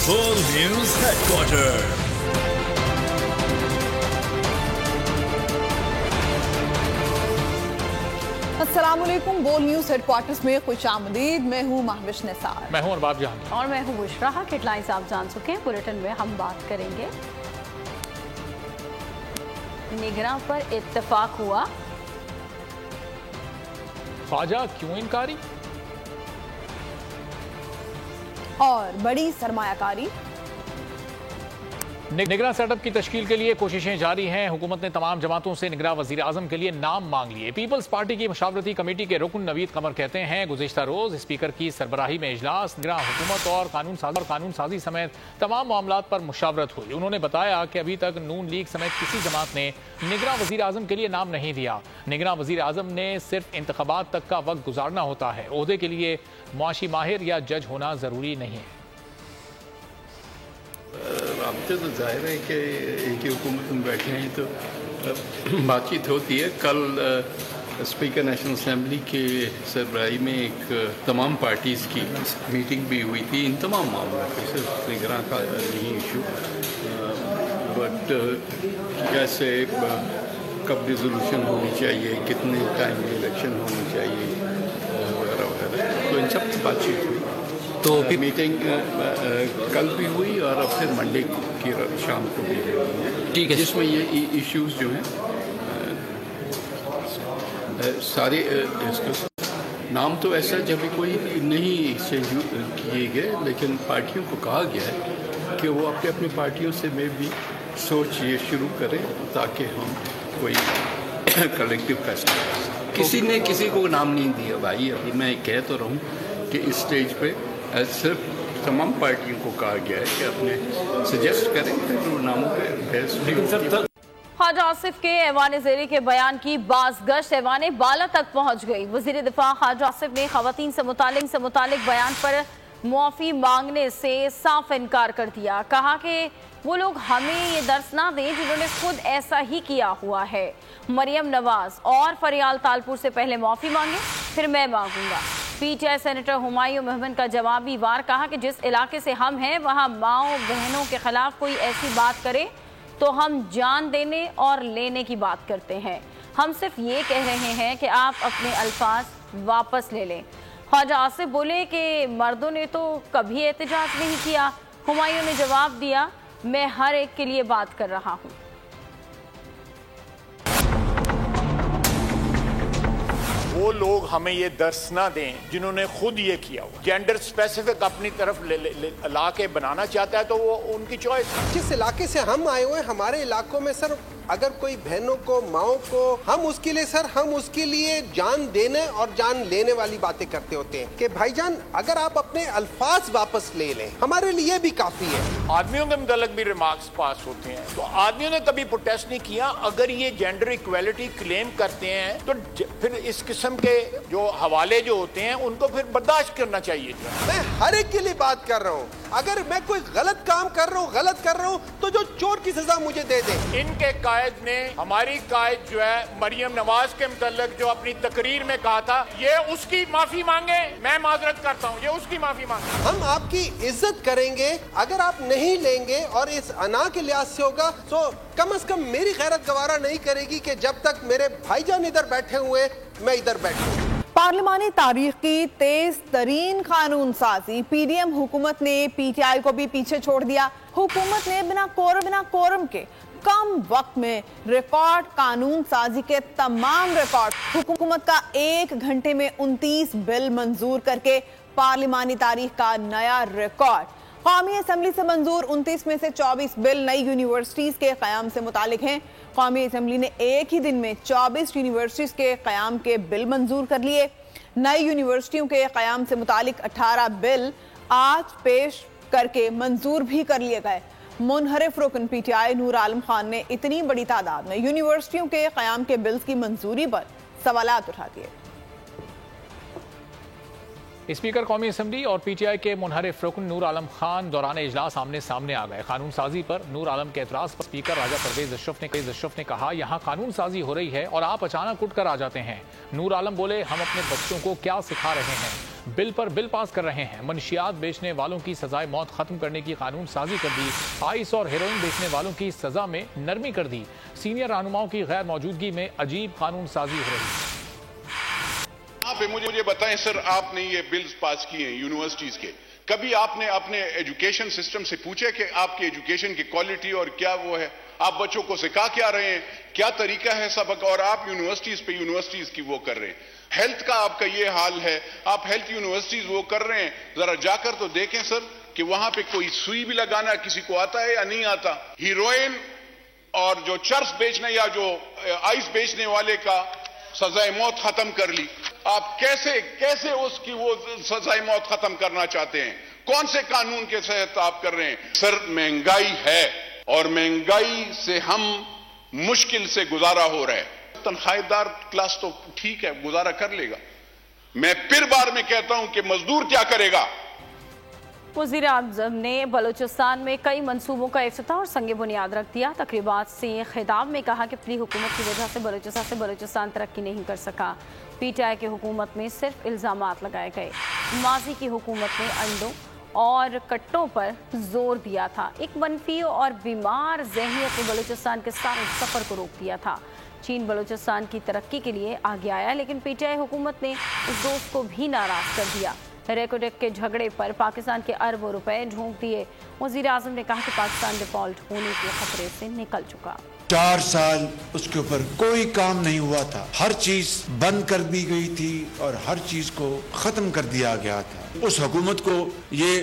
World News Headquarters. अस्सलामुअलैकुम। बोल news headquarters में खुशामदीद। मैं हूँ महविश निसार। मैं हूँ अरबाब जहां और मैं हूँ बुशरा। हेडलाइंस आप जान चुके हैं। बुलेटिन में हम बात करेंगे निगरां पर इत्तेफाक हुआ, ख्वाजा क्यों इनकारी, और बड़ी सरमायाकारी। निगरां सेटअप की तश्कील के लिए कोशिशें जारी हैं। हुकूमत ने तमाम जमातों से निगरां वज़ीर आज़म के लिए नाम मांग लिए। पीपल्स पार्टी की मशावरती कमेटी के रुकन नवीद कमर कहते हैं, गुज़िश्ता रोज स्पीकर की सरबराही में इजलास निगरां हुकूमत और कानून साजी समेत तमाम मामलात पर मुशावरत हुई। उन्होंने बताया कि अभी तक नून लीग समेत किसी जमात ने निगरां वज़ीर आज़म के लिए नाम नहीं दिया। निगरां वज़ीर आज़म ने सिर्फ इंतखाबात तक का वक्त गुजारना होता है। ओहदे के लिए मुआशी माहिर या जज होना ज़रूरी नहीं है। राब्ते तो जाहिर है कि एक ही हुकूमत में बैठे हैं तो बातचीत होती है। कल स्पीकर नेशनल असेंबली के सरबराही में एक तमाम पार्टीज़ की मीटिंग भी हुई थी इन तमाम मामलों पे, सिर्फ निगरां का नहीं इशू, बट कैसे कब रिजोल्यूशन होनी चाहिए, कितने टाइम में इलेक्शन होनी चाहिए वगैरह वगैरह, तो इन सब की बातचीत हुई। तो मीटिंग कल भी हुई और अब फिर मंडे की शाम को भी हुई, ठीक है, जिसमें ये इश्यूज जो हैं सारे डिस्कस। नाम तो ऐसा जब भी कोई नहीं से किए गए, लेकिन पार्टियों को कहा गया है कि वो अपने अपनी पार्टियों से में भी सोच ये शुरू करें ताकि हम कोई कलेक्टिव फैसला। किसी ने किसी को नाम नहीं दिया भाई। अभी मैं कह तो रहा हूँ कि इस स्टेज पे सिर्फ तमाम पार्टियों को कहा गया है कि अपने सजेस्ट करें, फिर नामों पे बहस। ख्वाजा आसिफ के ऐवान ज़ेरी के बयान की बाज़गश्त ऐवान बाला तक पहुँच गई। वज़ीर दिफा ख्वाजा आसिफ ने ख़वातीन से मुतालिक बयान पर मुआफ़ी मांगने से साफ इनकार कर दिया। कहा कि वो लोग हमें ये दर्स ना दें जिन्होंने खुद ऐसा ही किया हुआ है। मरियम नवाज और फरियाल तालपुर से पहले मुआफ़ी मांगे, फिर मैं मांगूंगा। पीटीआई सेनेटर हुमायूं मोहम्मद का जवाबी वार कहा कि जिस इलाके से हम हैं वहाँ माओ बहनों के खिलाफ कोई ऐसी बात करे तो हम जान देने और लेने की बात करते हैं। हम सिर्फ ये कह रहे हैं कि आप अपने अल्फाज वापस ले लें। ख्वाजा आसिफ बोले कि मर्दों ने तो कभी एहतजाज नहीं किया। हुमायूं ने जवाब दिया, मैं हर एक के लिए बात कर रहा हूँ। वो लोग हमें ये दर्स ना दें जिन्होंने खुद ये किया हुआ। जेंडर स्पेसिफिक अपनी तरफ ला के बनाना चाहता है तो वो उनकी चॉइस है। जिस इलाके से हम आए हुए, हमारे इलाकों में सर अगर कोई बहनों को, माओ को, हम उसके लिए सर हम उसके लिए जान देने और जान लेने वाली बातें करते होते हैं कि भाईजान अगर आप अपने अल्फाज वापस ले लें हमारे लिए भी काफी है। आदमियों के मुतालिक भी रिमार्क्स पास होते हैं तो आदमियों ने कभी प्रोटेस्ट नहीं किया। अगर ये जेंडर इक्वालिटी क्लेम करते हैं तो फिर इस किस्म के जो हवाले जो होते हैं उनको फिर बर्दाश्त करना चाहिए। मैं हर एक के लिए बात कर रहा हूँ। अगर मैं कोई गलत काम कर रहा हूँ तो जो चोर की सजा मुझे दे दे। इनके कायद ने, हमारी कायद जो है मरियम नवाज के मुतालिक जो अपनी तकरीर में कहा था, ये उसकी माफी मांगे। मैं माजरत करता हूँ, ये उसकी माफी मांगे। हम आपकी इज्जत करेंगे। अगर आप नहीं लेंगे और इस अना के लिहाज से होगा तो कम से कम मेरी गैरत गवारा नहीं करेगी कि जब तक मेरे भाईजान इधर बैठे हुए मैं इधर बैठूं। पार्लिमानी तारीख की तेज तरीन कानून साजी। पीडीएम हुकूमत ने पीटीआई को भी पीछे छोड़ दिया। हुकूमत ने बिना कोरम के कम वक्त में रिकॉर्ड कानून साजी के तमाम रिकॉर्ड, हुकूमत का 1 घंटे में 29 बिल मंजूर करके पार्लिमानी तारीख का नया रिकॉर्ड। कौमी असम्बली से मंजूर 29 में से 24 बिल नई यूनिवर्सिटीज के क़याम से मुतालिक हैं। कौमी असम्बली ने एक ही दिन में 24 यूनिवर्सिटीज के क़याम के बिल मंजूर कर लिए। नई यूनिवर्सिटियों के क़याम से मुतालिक 18 बिल आज पेश करके मंजूर भी कर लिए गए। मुनहरिफ रुकन पीटीआई नूर आलम खान ने इतनी बड़ी तादाद में यूनिवर्सिटियों के क़याम के बिल्स की मंजूरी पर सवालात उठा दिए। स्पीकर कौमी असम्बली और पीटीआई के मुनहरिफ रुकन नूर आलम खान दौरान इजलास आमने सामने आ गए। कानून साजी पर नूर आलम के एतराज पर स्पीकर राजा परवेज अशरफ ने कहा, यहाँ कानून साजी हो रही है और आप अचानक उठ कर आ जाते हैं। नूर आलम बोले, हम अपने बच्चों को क्या सिखा रहे हैं। بل پر بل پاس کر رہے ہیں۔ منشیات بیچنے والوں کی سزائے موت ختم کرنے کی قانون سازی کر دی۔ آئس اور ہیروئن بیچنے والوں کی سزا میں نرمی کر دی۔ سینئر رہنماؤں کی غیر موجودگی میں عجیب قانون سازی ہو رہی ہے۔ مجھے بتائیں سر، آپ نے یہ بلز پاس کیے ہیں یونیورسٹیز کے، کبھی آپ نے اپنے ایجوکیشن سسٹم سے پوچھے کہ آپ کی ایجوکیشن کی کوالٹی اور کیا وہ ہے؟ آپ بچوں کو سکھا کیا رہے ہیں؟ کیا طریقہ ہے سبق؟ اور آپ یونیورسٹیز کی وہ کر رہے ہیں۔ ہیلتھ کا آپ کا یہ حال ہے، آپ ہیلتھ یونیورسٹیز وہ کر رہے ہیں، ذرا جا کر تو دیکھیں سر کہ وہاں پہ کوئی سوئی بھی لگانا کسی کو آتا ہے یا نہیں آتا؟ ہیروئن اور جو چرس بیچنے یا جو آئس بیچنے والے کا سزائے موت ختم کر لی۔ آپ کیسے اس کی وہ سزائے موت ختم کرنا چاہتے ہیں؟ کون سے قانون کے تحت آپ کر رہے ہیں؟ سر مہنگائی ہے اور مہنگائی سے ہم مشکل سے گزارا ہو رہا ہے۔ تنخواہ دار کلاس تو ٹھیک ہے، گزارا کر لے گا، میں پھر بار میں کہتا ہوں کہ مزدور کیا کرے گا؟ وزیر اعظم نے بلوچستان میں کئی منصوبوں کا افتتاح اور سنگ بنیاد رکھ دیا۔ تقریبات سے خطاب میں کہا کہ پچھلی حکومت کی وجہ سے بلوچستان ترقی نہیں کر سکا۔ پی ٹی آئی کی حکومت میں صرف الزامات لگائے گئے۔ ماضی کی حکومت نے انڈوں اور کٹوں پر زور دیا تھا۔ ایک منفی اور بیمار ذہنیت نے بلوچستان کے سارے سفر کو روک دیا تھا۔ چین بلوچستان کی ترقی کے لیے آگے آیا، لیکن پی ٹی آئی حکومت نے اس دوست کو بھی ناراض کر دیا۔ ریکوڈیک کے جھگڑے پر پاکستان کے اربوں روپے جھونک دیے۔ وزیر اعظم نے کہا کہ پاکستان ڈیفالٹ ہونے کے خطرے سے نکل چکا۔ 4 سال اس کے اوپر کوئی کام نہیں ہوا تھا، ہر چیز بند کر دی گئی تھی اور ہر چیز کو ختم کر دیا گیا تھا۔ اس حکومت کو یہ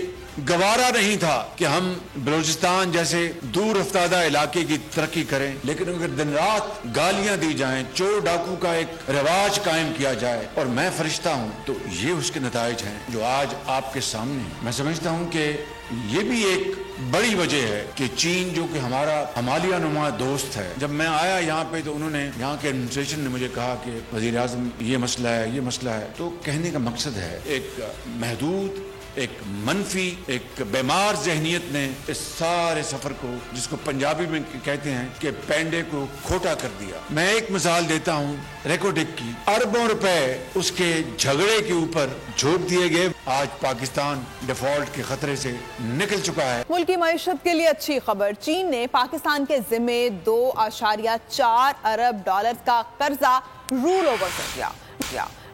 گوارا نہیں تھا کہ ہم بلوچستان جیسے دور افتادہ علاقے کی ترقی کریں، لیکن اگر دن رات گالیاں دی جائیں، چور ڈاکو کا ایک رواج قائم کیا جائے اور میں فرشتہ ہوں، تو یہ اس کے نتائج ہیں جو آج آپ کے سامنے ہیں۔ میں سمجھتا ہوں کہ یہ بھی ایک بڑی وجہ ہے کہ چین جو کہ ہمارا ہمالیہ نما دوست ہے، جب میں آیا یہاں پہ تو انہوں نے، یہاں کے ایڈمنسٹریشن نے مجھے کہا کہ وزیر اعظم یہ مسئلہ ہے، یہ مسئلہ ہے۔ تو کہنے کا مقصد ہے ایک محدود، ایک منفی، ایک بیمار ذہنیت نے اس سارے سفر کو، جس کو پنجابی میں کہتے ہیں کہ پینڈے کو کھوٹا کر دیا۔ میں ایک مثال دیتا ہوں ریکوڈک کی، اربوں روپے اس کے جھگڑے کے اوپر جھونک دیے گئے۔ آج پاکستان ڈیفالٹ کے خطرے سے نکل چکا ہے۔ ملکی معیشت کے لیے اچھی خبر، چین نے پاکستان کے ذمے $2.4 ارب کا قرضہ رول اوور کر دیا۔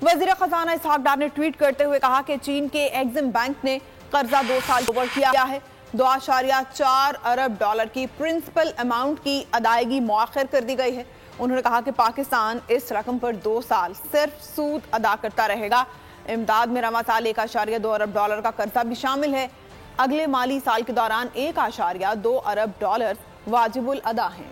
وزیر خزانہ اسحاق ڈار نے ٹویٹ کرتے ہوئے کہا کہ چین کے ایگزم بینک نے قرضہ 2 سال اوور کیا ہے۔ $2.4 ارب کی پرنسپل اماؤنٹ کی ادائیگی مؤخر کر دی گئی ہے۔ انہوں نے کہا کہ پاکستان اس رقم پر 2 سال صرف سود ادا کرتا رہے گا۔ امداد میں رواں سال $1.2 ارب کا قرضہ بھی شامل ہے۔ اگلے مالی سال کے دوران $1.2 ارب واجب الادا ہیں۔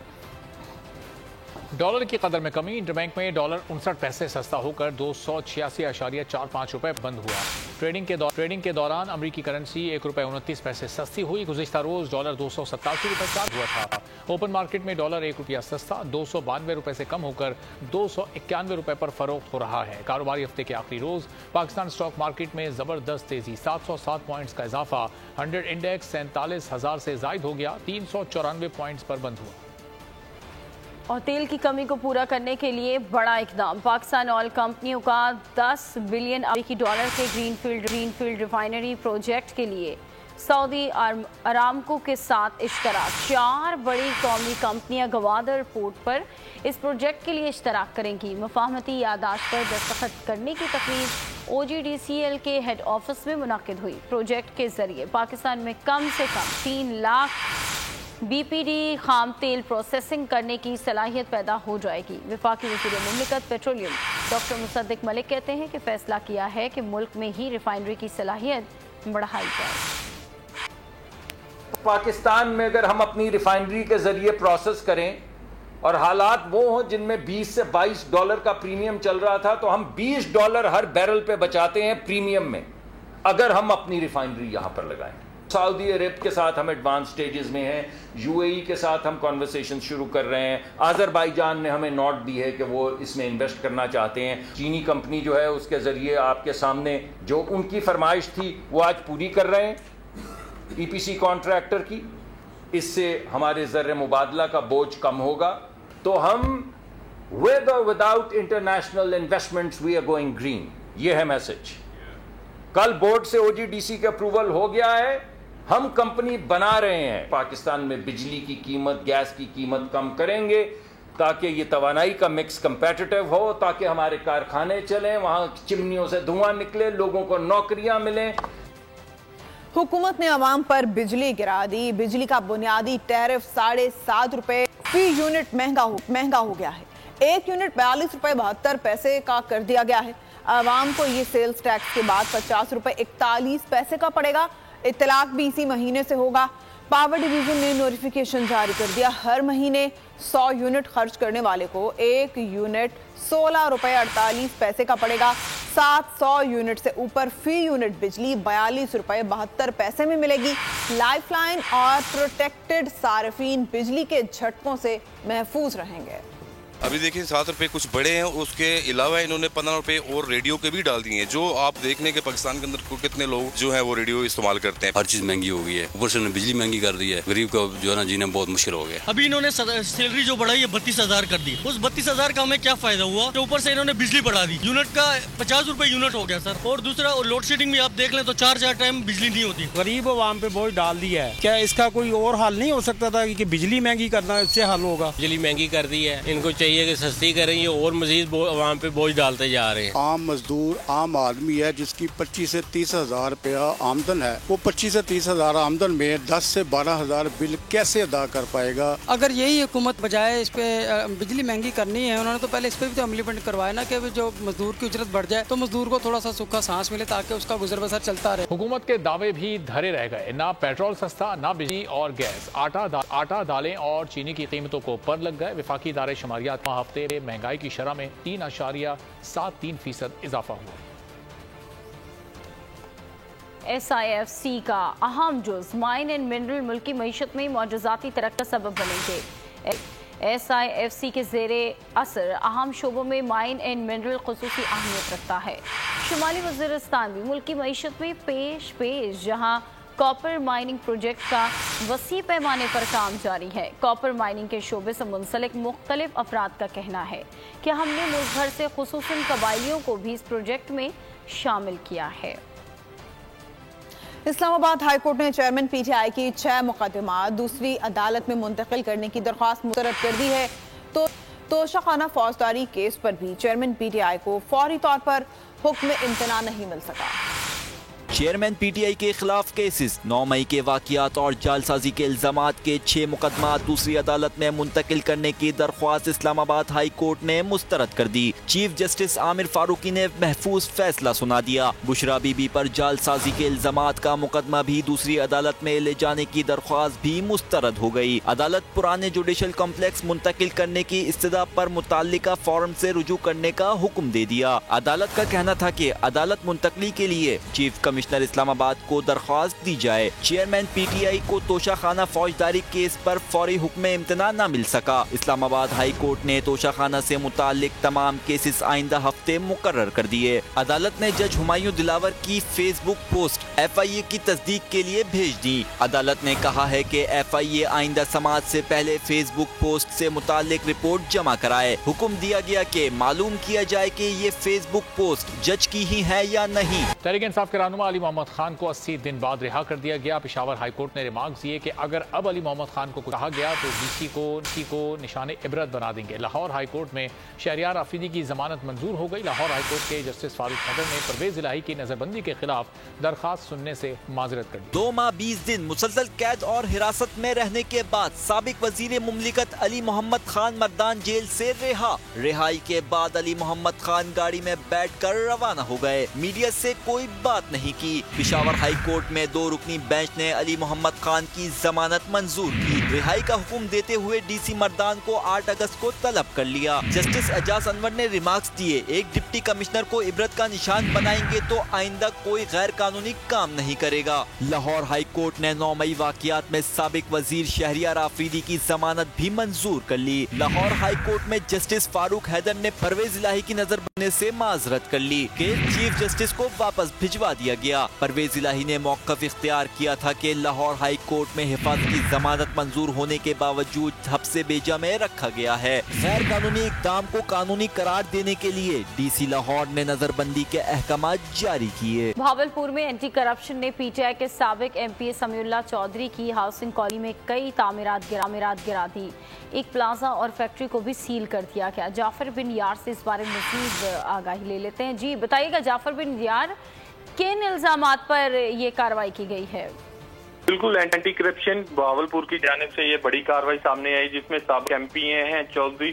ڈالر کی قدر میں کمی، انٹر بینک میں ڈالر 59 پیسے سستا ہو کر $286.45 بند ہوا۔ ٹریڈنگ کے دوران امریکی کرنسی $1.29 سستی ہوئی۔ گزشتہ روز ڈالر $287 ہوا تھا۔ اوپن مارکیٹ میں ڈالر $1 سستا $292 سے کم ہو کر $291 پر فروخت ہو رہا ہے۔ کاروباری ہفتے کے آخری روز پاکستان اسٹاک مارکیٹ میں زبردست تیزی، 707 پوائنٹس کا اضافہ، 100 انڈیکس 47,000 سے زائد ہو گیا، 394 پوائنٹس پر بند ہوا۔ اور تیل کی کمی کو پورا کرنے کے لیے بڑا اقدام، پاکستان آئل کمپنیوں کا $10 بلین کے گرین فیلڈ ریفائنری پروجیکٹ کے لیے سعودی ارامکو کے ساتھ اشتراک۔ 4 بڑی قومی کمپنیاں گوادر پورٹ پر اس پروجیکٹ کے لیے اشتراک کریں گی۔ مفاہمتی یادداشت پر دستخط کرنے کی تقریب OGDCL کے ہیڈ آفس میں منعقد ہوئی۔ پروجیکٹ کے ذریعے پاکستان میں کم سے کم 3 لاکھ BPD خام تیل پروسیسنگ کرنے کی صلاحیت پیدا ہو جائے گی۔ وفاقی وزیر مملکت پیٹرولیم ڈاکٹر مصدق ملک کہتے ہیں کہ فیصلہ کیا ہے کہ ملک میں ہی ریفائنری کی صلاحیت بڑھائی جائے۔ پاکستان میں اگر ہم اپنی ریفائنری کے ذریعے پروسیس کریں اور حالات وہ ہوں جن میں $20 سے $22 کا پریمیم چل رہا تھا، تو ہم $20 ہر بیرل پہ بچاتے ہیں پریمیم میں، اگر ہم اپنی ریفائنری یہاں پر لگائیں۔ سعودی عرب کے ساتھ ہم ایڈوانس سٹیجز میں ہیں، UAE کے ساتھ ہم کنورسیشن شروع کر رہے ہیں، آذربائیجان نے ہمیں نوٹ دی ہے کہ وہ اس میں انویسٹ کرنا چاہتے ہیں۔ چینی کمپنی جو ہے اس کے ذریعے آپ کے سامنے جو ان کی فرمائش تھی وہ آج پوری کر رہے ہیں EPC کانٹریکٹر کی، اس سے ہمارے زر مبادلہ کا بوجھ کم ہوگا۔ تو ہم with or without international investments we are going green، یہ ہے میسج۔ कल बोर्ड से OGDC का अप्रूवल हो गया है, हम कंपनी बना रहे हैं। पाकिस्तान में बिजली की कीमत, गैस की कीमत कम करेंगे ताकि ये तवानाई का मिक्स कंपेटिटिव हो, ताकि हमारे कारखाने चलें, वहाँ चिमनियों से धुआं निकले, लोगों को नौकरियां मिलें। हुकूमत ने अवाम पर बिजली गिरा दी। बिजली का बुनियादी टैरिफ 7.5 रुपए फी यूनिट महंगा हो गया है। 1 यूनिट 42 रुपए 72 पैसे का कर दिया गया है। अवाम को ये सेल्स टैक्स के बाद 50 रुपए 41 पैसे का पड़ेगा। इतलाक भी इसी महीने से होगा। पावर डिवीजन ने नोटिफिकेशन जारी कर दिया। हर महीने 100 यूनिट खर्च करने वाले को 1 यूनिट 16 रुपए 48 पैसे का पड़ेगा। 700 यूनिट से ऊपर फी यूनिट बिजली 42 रुपए 72 पैसे में मिलेगी। लाइफलाइन और प्रोटेक्टेड सार्फिन बिजली के झटकों से महफूज रहेंगे। अभी देखिए 7 रुपए कुछ बड़े हैं, उसके अलावा इन्होंने 15 रुपए और रेडियो के भी डाल दिए हैं। जो आप देखने के पाकिस्तान के अंदर कितने लोग जो है वो रेडियो इस्तेमाल करते हैं। हर चीज महंगी हो गई है, ऊपर से बिजली महंगी कर दी है। गरीब का जो है ना जीना बहुत मुश्किल हो गया। अभी इन्होंने सैलरी जो बढ़ाई है 32,000 कर दी। उस 32,000 का हमें क्या फायदा हुआ? तो ऊपर से इन्होंने बिजली बढ़ा दी। यूनिट का 50 रुपए यूनिट हो गया सर। और दूसरा लोड शेडिंग भी आप देख लें तो 4 टाइम बिजली नहीं होती। गरीब आवाम पे बोझ डाल दिया है। क्या इसका कोई और हल नहीं हो सकता था कि बिजली महंगी करना इससे हल होगा? बिजली महंगी कर दी है, इनको चाहिए कि सस्ती करें, ये और मजीद आवाम पे बोझ डालते जा रहे हैं। आम मजदूर, आम आदमी है जिसकी 25 से 30,000 रुपया आमदन है, वो 25 से 30,000 आमदन में 10 से 12,000 बिल कैसे अदा कर पाएगा? अगर यही हुकूमत बजाय इस पे बिजली महंगी करनी है, उन्होंने तो पहले इस पे भी तो इम्प्लीमेंट करवाया ना कि जो मजदूर की उजरत बढ़ जाए तो मजदूर को थोड़ा सा सूखा सांस मिले ताकि उसका गुजर बसर चलता रहे। हुकूमत के दावे भी धरे रह गए। ना पेट्रोल सस्ता, ना बिजली और गैस। आटा दालें और चीनी की कीमतों को पर लग गए। विफाकी इदारे शुमारियात हफ्ते में महंगाई की शरह में 3.73% इजाफा हुआ। SIFC का अहम जुज़ माइन एंड मिनरल मुल्की मईशत में मौजूदाती तरक्की का सबब बनेंगे। SIFC के ज़ेरे असर अहम शोबों में माइन एंड मिनरल खुसूसी अहमियत रखता है। शुमाली वज़ीरिस्तान भी मुल्की मईशत में पेश जहाँ कॉपर माइनिंग प्रोजेक्ट का वसी पैमाने पर काम जारी है। कॉपर माइनिंग के शोबे से मुंसलिक मुख्तलिफ अफराद का कहना है कि हमने मुल्क भर से खुसूसन कबाइलियों को भी इस प्रोजेक्ट में शामिल किया है। इस्लामाबाद हाई कोर्ट ने चेयरमैन PTI की 6 मुकदमा दूसरी अदालत में मुंतकिल करने की दरख्वास्त मुस्तरद कर दी है। तो तोशाखाना फौजदारी केस पर भी चेयरमैन PTI को फौरी तौर पर हुक्म इम्तना नहीं मिल सका। चेयरमैन PTI के खिलाफ केसेस 9 मई के वाक़ियात और जालसाजी के इल्ज़ामात के 6 मुकदमा दूसरी अदालत में मुंतकिल करने की दरख्वास्त इस्लामाबाद हाई कोर्ट ने मुस्तरद कर दी। चीफ जस्टिस आमिर फारूकी ने महफूज फैसला सुना दिया। बुशरा बीबी पर जालसाजी के इल्ज़ामात का मुकदमा भी दूसरी अदालत में ले जाने की दरख्वास्त भी मुस्तरद हो गई। अदालत पुराने जुडिशल कॉम्प्लेक्स मुंतकिल करने की इस्तदा पर मुताल्लिका फॉर्म से रुजू करने का हुक्म दे दिया। अदालत का कहना था कि अदालत मुंतकली के लिए चीफ कमिश्नर इस्लामाबाद को दरख्वास्त दी जाए। चेयरमैन PTI को तोशाखाना फौजदारी केस पर फौरी हुक्म इम्तना न मिल सका। इस्लामाबाद हाई कोर्ट ने तोशाखाना से मुताल्लिक तमाम केसेस आइंदा हफ्ते मुकर्रर कर दिए। अदालत ने जज हुमायूं दिलावर की फेसबुक पोस्ट FIA की तस्दीक के लिए भेज दी। अदालत ने कहा है कि FIA आइंदा समाअत से पहले फेसबुक पोस्ट से मुताल्लिक रिपोर्ट जमा कराए। हुक्म दिया गया कि मालूम किया जाए कि ये फेसबुक पोस्ट जज की ही है या नहीं। तहरीक इंसाफ के रहनुमा अली मोहम्मद खान को 80 दिन बाद रिहा कर दिया गया। पेशावर हाई कोर्ट ने रिमार्क्स दिए कि अगर अब अली मोहम्मद खान को कहा गया तो DC को निशाने इबरत बना देंगे। लाहौर हाई कोर्ट में शहरियार आफरीदी की जमानत मंजूर हो गई। लाहौर हाई कोर्ट के जस्टिस फारूक हैदर ने परवेज इलाही की नजरबंदी के खिलाफ दरखास्त सुनने से माजरत कर दी। 2 माह 20 दिन मुसलसल कैद और हिरासत में रहने के बाद साबिक वजीर मुमलिकत अली मोहम्मद खान मर्दान जेल से रिहा। रिहाई के बाद अली मोहम्मद खान गाड़ी में बैठकर रवाना हो गए। मीडिया से कोई बात नहीं की। पेशावर हाई कोर्ट में 2 रुकनी बेंच ने अली मोहम्मद खान की जमानत मंजूर की। रिहाई का हुक्म देते हुए DC मर्दान को 8 अगस्त को तलब कर लिया। जस्टिस एजाज अनवर ने रिमार्क्स दिए, एक डिप्टी कमिश्नर को इबरत का निशान बनाएंगे तो आइंदा कोई गैर कानूनी काम नहीं करेगा। लाहौर हाई कोर्ट ने 9 मई वाक़ियात में साबिक वजीर शहरियार आफरीदी की जमानत भी मंजूर कर ली। लाहौर हाई कोर्ट में जस्टिस फारूक हैदर ने परवेज इलाही की नजर बनने से माजरत कर ली कि चीफ जस्टिस को वापस भिजवा दिया गया। परवेज इलाही ने मौक़िफ़ इख्तियार किया था कि लाहौर हाई कोर्ट में हिफाजत की जमानत मंजूर नामंजूर होने के बावजूद हब्से बेजा में रखा गया है। गैर कानूनी इक़दाम को कानूनी करार देने के लिए डीसी लाहौर ने नजरबंदी के अहकाम जारी किए। भावलपुर में एंटी करप्शन ने पीटीआई के साबिक एमपी समीउल्लाह चौधरी की हाउसिंग कॉलोनी में कई तामीरात गिरा दी। एक प्लाजा और फैक्ट्री को भी सील कर दिया गया। जाफर बिन यार से इस बारे में मज़ीद आगाही ले लेते हैं। जी बताइएगा जाफर बिन यार, किन इल्जामात पर ये कार्रवाई की गई है? बिल्कुल, एंटी करप्शन भावलपुर की जानिब से ये बड़ी कार्रवाई सामने आई जिसमें साबिक एमपी हैं चौधरी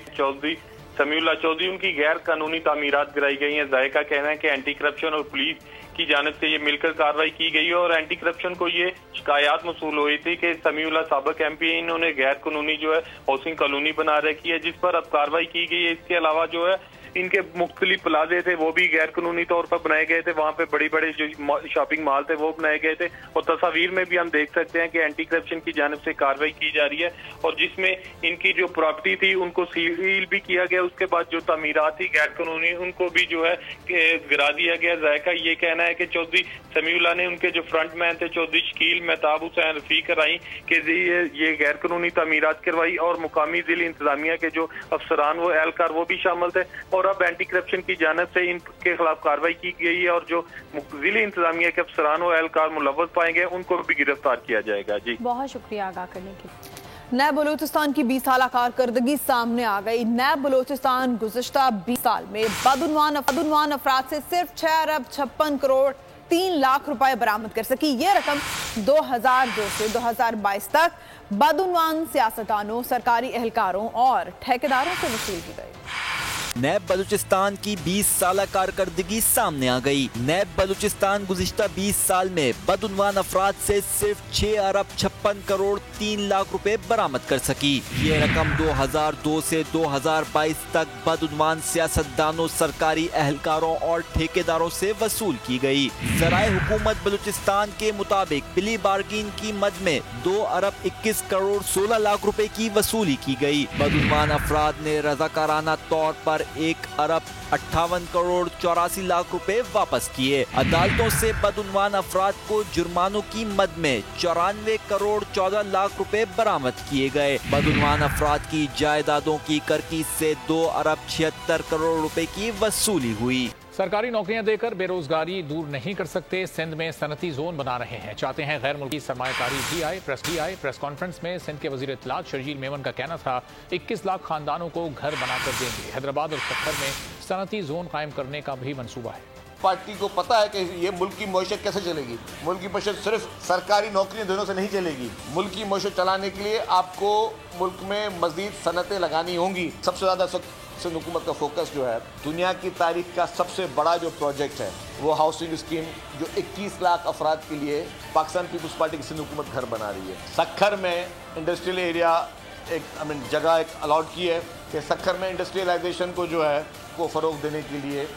समीउल्लाह चौधरी, उनकी गैर कानूनी तामीरात गिराई गई हैं। जायका कहना है कि एंटी करप्शन और पुलिस की जानिब से ये मिलकर कार्रवाई की गई है और एंटी करप्शन को ये शिकायत मसूल हुई थी कि समीउल्लाह साबिक एमपी इन्होंने गैर कानूनी जो है हाउसिंग कॉलोनी बना रखी है, जिस पर अब कार्रवाई की गई है। इसके अलावा जो है इनके मुख्तलिफ प्लाजे थे वो भी गैर कानूनी तौर पर बनाए गए थे, वहाँ पे बड़े बड़े जो शॉपिंग मॉल थे वो बनाए गए थे और तस्वीर में भी हम देख सकते हैं कि एंटी करप्शन की जानिब से कार्रवाई की जा रही है और जिसमें इनकी जो प्रॉपर्टी थी उनको सील भी किया गया। उसके बाद जो तामीरात थी गैर कानूनी उनको भी जो है गिरा दिया गया। जायका ये कहना है कि चौधरी समीउल्लाह ने उनके जो फ्रंट मैन थे चौधरी शकील, मेहताब हुसैन, रफीक कराई कि ये गैर कानूनी तामीरात करवाई और मुकामी जिला इंतजामिया के जो अफसरान वो एहलकार वो भी शामिल थे और अब एंटी करप्शन की जानिब से इनके खिलाफ कार्रवाई की गई है और जो जिला इंतजामिया के अफसरान व एहलकार मुलव्वस पाएंगे उनको भी गिरफ्तार किया जाएगा। जी बहुत शुक्रिया आगाह करने के लिए। नैब बलूचिस्तान की 20 साल कारकर्दगी सामने आ गई। नैब बलूचिस्तान गुज़िश्ता 20 साल में बदउनवान अफराद से सिर्फ 6 अरब 56 करोड़ 3 लाख रुपए बरामद कर सकी। ये रकम 2002 से 2022 तक बदउनवान सियासतदानों, सरकारी एहलकारों और ठेकेदारों से वसूल की गई। नैब बलूचिस्तान की 20 साल कारकर्दगी सामने आ गई। नैब बलूचिस्तान गुज़िश्ता 20 साल में बदउनवान अफराद से सिर्फ 6 अरब 56 करोड़ 3 लाख रुपए बरामद कर सकी। ये रकम 2002 से 2022 तक बदउनवान सियासतदानों, सरकारी एहलकारों और ठेकेदारों से वसूल की गई। ज़राए हुकूमत बलूचिस्तान के मुताबिक प्ली बार्गिन की मद में 2 अरब 21 करोड़ 16 लाख रुपए की वसूली की गई। बदउनवान अफराद ने रज़ाकाराना तौर पर 1 अरब 58 करोड़ 84 लाख रुपए वापस किए। अदालतों से बदउनवान अफराद को जुर्मानों की मद में 94 करोड़ 14 लाख रुपए बरामद किए गए। बदउनवान अफराद की जायदादों की करकीज से 2 अरब 76 करोड़ रुपए की वसूली हुई। सरकारी नौकरियां देकर बेरोजगारी दूर नहीं कर सकते। सिंध में सनती जोन बना रहे हैं, चाहते हैं गैर मुल्की सरमायाकारी भी आए। प्रेस कॉन्फ्रेंस में सिंध के वजीर इत्तलात शर्जील मेमन का कहना था 21 लाख खानदानों को घर बनाकर देंगे। हैदराबाद और सखर में सनती जोन कायम करने का भी मंसूबा है। पार्टी को पता है कि ये मुल्क की मईशत कैसे चलेगी। मुल्क की मईशत सिर्फ सरकारी नौकरियों देने से नहीं चलेगी। मुल्क की मईशत चलाने के लिए आपको मुल्क में मजीद सनतें लगानी होंगी। सबसे ज़्यादा सिंध हुकूमत का फोकस जो है, दुनिया की तारीख का सबसे बड़ा जो प्रोजेक्ट है वो हाउसिंग स्कीम जो 21 लाख अफराद के लिए पाकिस्तान पीपल्स पार्टी की सिंध हुकूमत घर बना रही है। सखर में इंडस्ट्रियल एरिया जगह एक अलॉट की है कि सखर में इंडस्ट्रियलाइजेशन को जो है वो फ़रोग देने के लिए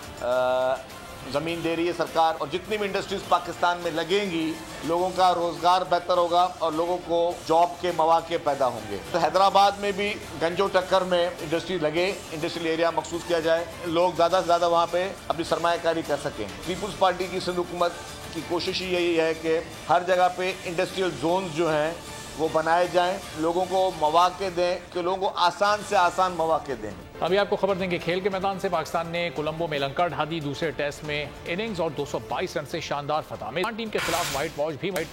ज़मीन दे रही है सरकार और जितनी भी इंडस्ट्रीज पाकिस्तान में लगेंगी लोगों का रोज़गार बेहतर होगा और लोगों को जॉब के मौके पैदा होंगे। तो हैदराबाद में भी गंजो टक्कर में इंडस्ट्री लगे, इंडस्ट्रियल एरिया मखसूस किया जाए, लोग ज़्यादा से ज़्यादा वहाँ पे अपनी सरमायाकारी कर सकें। पीपल्स पार्टी की सिंध हुकूमत की कोशिश यही है कि हर जगह पे इंडस्ट्रियल जोन्स जो हैं वो बनाए जाएं, लोगों को मौके दें कि लोगों को आसान से आसान मौके दें। अभी आपको खबर देंगे खेल के मैदान से पाकिस्तान ने कोलंबो में लंका ढा दी। दूसरे टेस्ट में इनिंग्स और 222 रन से शानदार फतह। मेजबान टीम के खिलाफ व्हाइट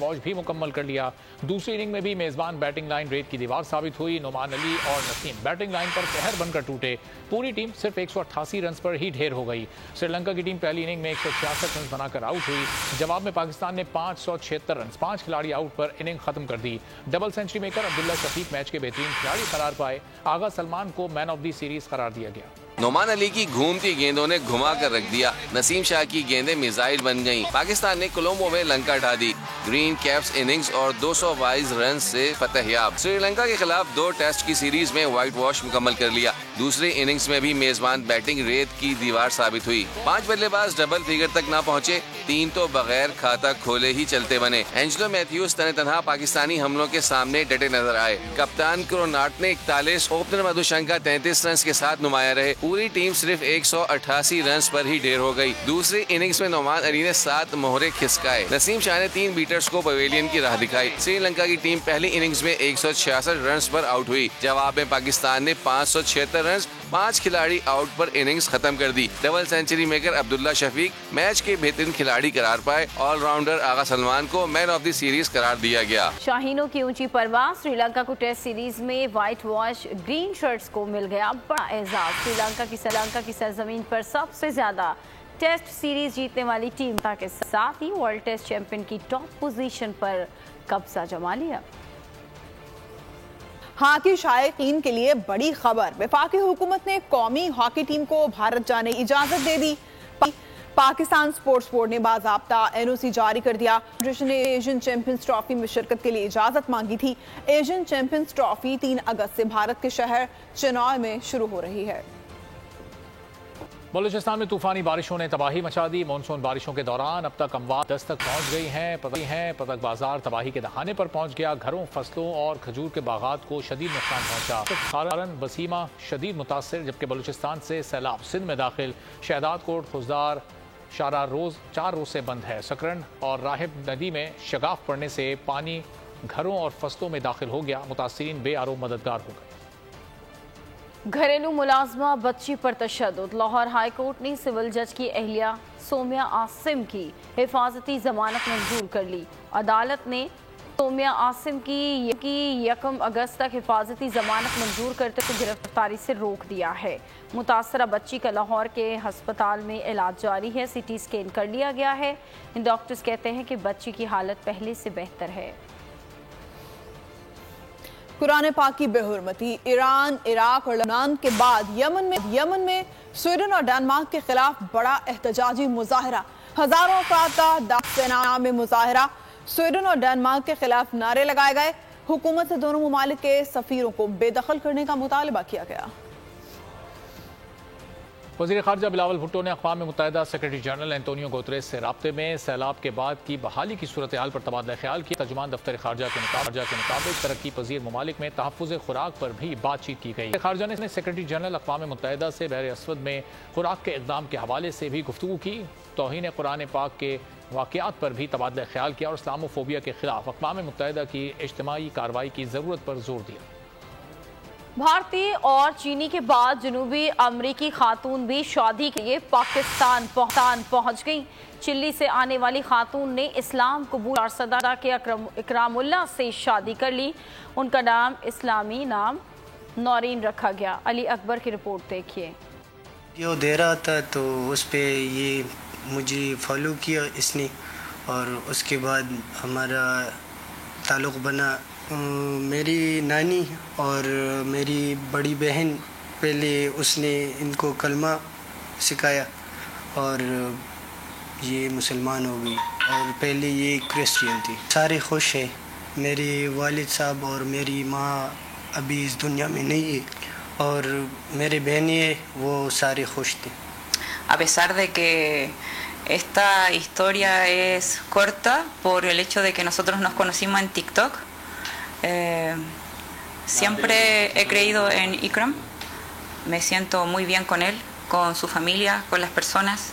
वॉश भी मुकम्मल कर लिया। दूसरी इनिंग में भी मेजबान बैटिंग लाइन रेत की दीवार साबित हुई। नोमान अली और नसीम बैटिंग लाइन पर कहर बनकर टूटे। पूरी टीम सिर्फ 188 रन पर ही ढेर हो गई। श्रीलंका की टीम पहली इनिंग में 166 रन बनाकर आउट हुई। जवाब में पाकिस्तान ने 576 रन 5 खिलाड़ी आउट पर इनिंग खत्म कर दी। Double century maker Abdullah Shafique match के बेहतरीन खिलाड़ी करार पाए। आगा सलमान को मैन ऑफ द सीरीज करार दिया गया। नोमान अली की घूमती गेंदों ने घुमा कर रख दिया। नसीम शाह की गेंदें मिसाइल बन गईं। पाकिस्तान ने कोलंबो में लंका ढा दी। ग्रीन कैप्स इनिंग्स और 222 रन से फतहयाब। श्रीलंका के खिलाफ 2 टेस्ट की सीरीज में व्हाइट वॉश मुकम्मल कर लिया। दूसरी इनिंग्स में भी मेजबान बैटिंग रेत की दीवार साबित हुई। 5 बल्लेबाज डबल फिगर तक न पहुंचे, 3 तो बगैर खाता खोले ही चलते बने। एंजलो मैथ्यूज तनहा पाकिस्तानी हमलों के सामने डटे नजर आए। कप्तान क्रोनाट ने 41, ओपनर मधुशंका 33 रन के साथ नुमाया रहे। पूरी टीम सिर्फ 188 रन पर ही ढेर हो गई। दूसरी इनिंग्स में नोमान अली ने 7 मोहरे खिसकाए। नसीम शाह ने 3 विकेट بیٹرز کو پویلین کی راہ دکھائی. سری لنکا کی ٹیم پہلی اننگز میں 166 رنز پر آؤٹ ہوئی. جواب میں پاکستان نے 576 رنز 5 کھلاڑی آؤٹ پر اننگز ختم کر دی. ڈبل سینچری میکر عبداللہ شفیق میچ کے بہترین کھلاڑی قرار پائے. آل راؤنڈر آغا سلمان کو مین آف دی سیریز قرار دیا گیا. شاہینوں کی اونچی پرواز. سری لنکا کو ٹیسٹ سیریز میں وائٹ واش گرین شرٹس کو مل گیا بڑا اعزاز. سری لنکا کی سرزمین پر سب سے زیادہ ٹیسٹ سیریز جیتنے والی ٹیم کے ساتھ ہی ورلڈ ٹیسٹ چیمپئن کی ٹاپ پوزیشن پر قبضہ جما لیا. ہاکی شائقین کے لیے بڑی خبر. وفاقی حکومت نے قومی ہاکی ٹیم کو بھارت جانے اجازت دے دی. پاکستان سپورٹس بورڈ نے باضابطہ NOC جاری کر دیا. فیڈریشن نے ایشین چیمپئنز ٹرافی میں شرکت کے لیے اجازت مانگی تھی. ایشین چیمپئنز ٹرافی 3 اگست سے بھارت کے شہر چنائی میں شروع ہو رہی ہے. بلوچستان میں طوفانی بارشوں نے تباہی مچا دی. مانسون بارشوں کے دوران اب تک اموات 10 تک پہنچ گئی ہیں. پتک بازار تباہی کے دہانے پر پہنچ گیا. گھروں، فصلوں اور کھجور کے باغات کو شدید نقصان پہنچا. خارن بسیمہ شدید متاثر، جبکہ بلوچستان سے سیلاب سندھ میں داخل. شہداد کوٹ، خوزدار شارہ 4 روز سے بند ہے. سکرن اور راہب ندی میں شگاف پڑنے سے پانی گھروں اور فصلوں میں داخل ہو گیا. متاثرین بے آرو مددگار ہو گئے. گھریلو ملازمہ بچی پر تشدد. لاہور ہائی کورٹ نے سول جج کی اہلیہ سومیہ عاصم کی حفاظتی ضمانت منظور کر لی. عدالت نے سومیہ عاصم کی 1 اگست تک حفاظتی ضمانت منظور کرتے ہوئے گرفتاری سے روک دیا ہے. متاثرہ بچی کا لاہور کے ہسپتال میں علاج جاری ہے. CT اسکین کر لیا گیا ہے. ڈاکٹرز کہتے ہیں کہ بچی کی حالت پہلے سے بہتر ہے. قرآن پاک کی بے حرمتی. ایران، عراق اور لبنان کے بعد یمن میں سویڈن اور ڈنمارک کے خلاف بڑا احتجاجی مظاہرہ. ہزاروں افراد کا داعش میں مظاہرہ. سویڈن اور ڈنمارک کے خلاف نعرے لگائے گئے. حکومت سے دونوں ممالک کے سفیروں کو بے دخل کرنے کا مطالبہ کیا گیا. وزیر خارجہ بلاول بھٹو نے اقوام متحدہ سیکرٹری جنرل اینٹونیو گوتریس سے رابطے میں سیلاب کے بعد کی بحالی کی صورتحال پر تبادلہ خیال کیا. ترجمان دفتر خارجہ کے مطابق ترقی پذیر ممالک میں تحفظ خوراک پر بھی بات چیت کی گئی. خارجہ نے سیکرٹری جنرل اقوام متحدہ سے بحر اسود میں خوراک کے اقدام کے حوالے سے بھی گفتگو کی. توہین قرآن پاک کے واقعات پر بھی تبادلہ خیال کیا اور اسلام و فوبیا کے خلاف اقوام متحدہ کی اجتماعی کارروائی کی ضرورت پر زور دیا. بھارتی اور چینی کے بعد جنوبی امریکی خاتون بھی شادی کے لیے پاکستان پہنچ گئیں. چلی سے آنے والی خاتون نے اسلام قبول اور صدارہ کے اکرام اللہ سے شادی کر لی. ان کا نام اسلامی نام نورین رکھا گیا. علی اکبر کی رپورٹ دیکھیے. جو دے رہا تھا تو اس پہ یہ مجھے فالو کیا اس نے اور اس کے بعد ہمارا تعلق بنا. میری نانی اور میری بڑی بہن پہلے اس نے ان کو کلمہ سکھایا اور یہ مسلمان ہو گئی اور پہلے یہ کرسچین تھی. سارے خوش ہیں. میرے والد صاحب اور میری ماں ابھی اس دنیا میں نہیں ہے اور میرے بہنیں وہ سارے خوش تھے. A pesar de que esta historia es corta por el hecho de que nosotros nos conocimos en TikTok, siempre he creído en Ikram. Me siento muy bien con él, con su familia, con las personas.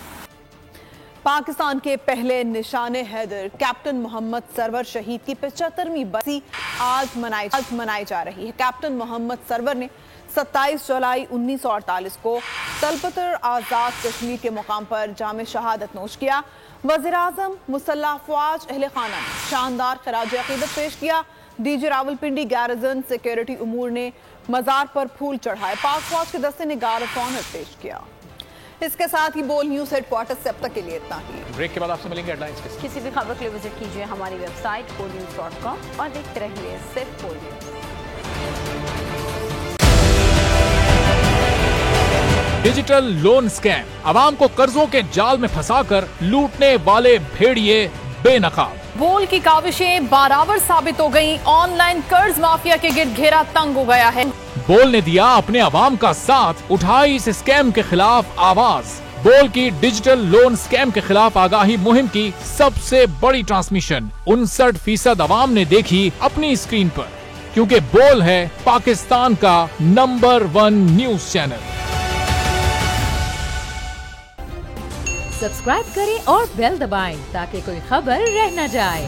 Pakistan کے پہلے نشان Haider captain Muhammad Sarwar شہید کی 75ویں برسی آج منائی جا رہی ہے. کیپٹن محمد سرور نے 27 جولائی 1948 کو تلپتر آزاد کشمیر کے مقام پر جام شہادت نوش کیا. وزیراعظم مسلح افواج اہل خانہ نے شاندار خراج عقیدت پیش کیا. DG راولپنڈی گیرزن سیکیورٹی امور نے مزار پر پھول چڑھائے. پاک فوج کے دستے نے گارڈ آف آنر پیش کیا. اس کے ساتھ ہی بول نیوز ہیڈ کوارٹر سے اب تک کے لیے اتنا ہی. بریک کے بعد آپ سے ملیں گے ہیڈ لائنز کے ساتھ. کسی بھی خبر کے لیے وزٹ کیجیے ہماری ویب سائٹ polnews.com اور دیکھتے رہیے صرف پول نیوز. Digital loan scheme. عوام کو قرضوں کے جال میں پھنسا کر لوٹنے والے بھیڑیے بے نقاب. بول کی کاوشیں برابر ثابت ہو گئیں. آن لائن قرض مافیا کے گرد گھیرا تنگ ہو گیا ہے. بول نے دیا اپنے عوام کا ساتھ, اٹھائی اس اسکیم کے خلاف آواز. بول کی ڈیجیٹل لون سکیم کے خلاف آگاہی مہم کی سب سے بڑی ٹرانسمیشن 59% عوام نے دیکھی اپنی اسکرین پر, کیونکہ بول ہے پاکستان کا نمبر 1 نیوز چینل. سبسکرائب کریں اور بیل دبائیں تاکہ کوئی خبر رہ نہ جائے.